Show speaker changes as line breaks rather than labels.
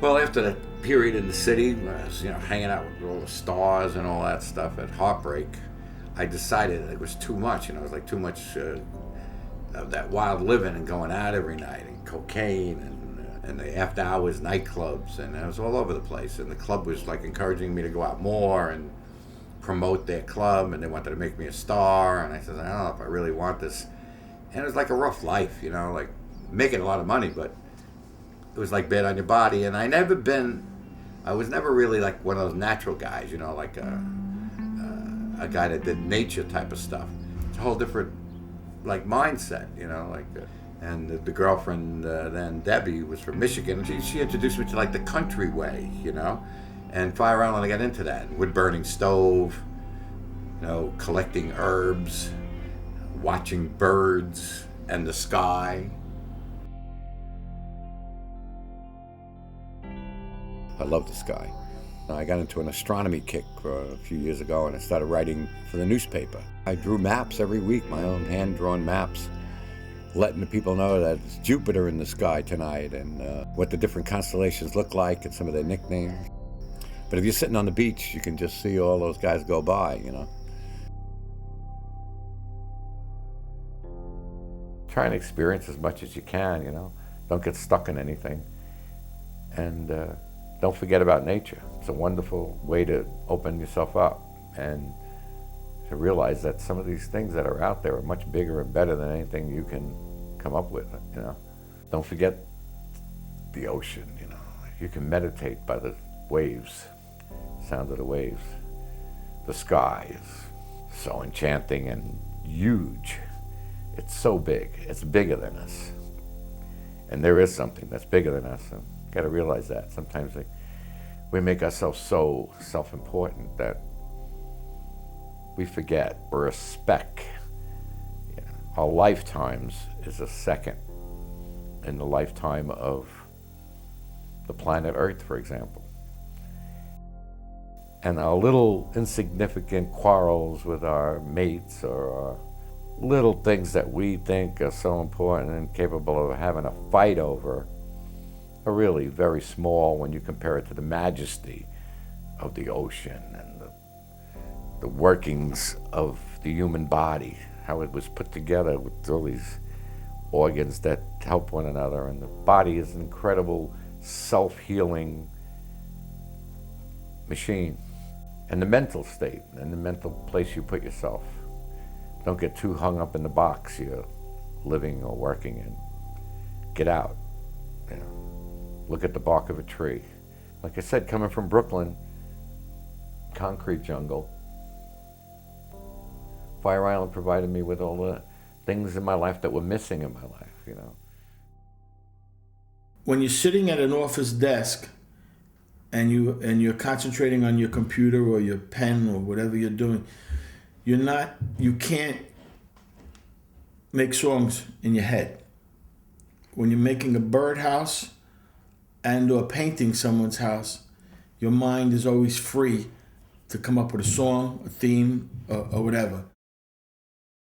Well, after that period in the city, when I was, hanging out with all the stars and all that stuff at Heartbreak, I decided it was too much. It was like too much of that wild living and going out every night and cocaine and the after hours nightclubs, and I was all over the place. And the club was like encouraging me to go out more and promote their club, and they wanted to make me a star. And I said, I don't know if I really want this. And it was like a rough life, like making a lot of money, but it was like bad on your body. And I was never really like one of those natural guys, like a guy that did nature type of stuff. It's a whole different like mindset, and the girlfriend then, Debbie, was from Michigan. She introduced me to like the country way, and Fire Island, I got into that. Wood burning stove, collecting herbs, watching birds and the sky. I love the sky. I got into an astronomy kick a few years ago, and I started writing for the newspaper. I drew maps every week, my own hand-drawn maps, letting the people know that it's Jupiter in the sky tonight and what the different constellations look like and some of their nicknames. But if you're sitting on the beach, you can just see all those guys go by, Try and experience as much as you can, Don't get stuck in anything. And don't forget about nature. It's a wonderful way to open yourself up and to realize that some of these things that are out there are much bigger and better than anything you can come up with, Don't forget the ocean, You can meditate by the waves, sound of the waves. The sky is so enchanting and huge. It's so big. It's bigger than us. And there is something that's bigger than us. And got to realize that. Sometimes we make ourselves so self-important that we forget we're a speck. Our lifetimes is a second in the lifetime of the planet Earth, for example. And our little insignificant quarrels with our mates or our little things that we think are so important and capable of having a fight over are really very small when you compare it to the majesty of the ocean and the workings of the human body, how it was put together with all these organs that help one another. And the body is an incredible self-healing machine. And the mental state and the mental place you put yourself. Don't get too hung up in the box you're living or working in. Get out, Look at the bark of a tree. Like I said, coming from Brooklyn, concrete jungle, Fire Island provided me with all the things in my life that were missing in my life,
When you're sitting at an office desk and you're concentrating on your computer or your pen or whatever you're doing, you can't make songs in your head. When you're making a birdhouse and or painting someone's house, your mind is always free to come up with a song, a theme, or whatever.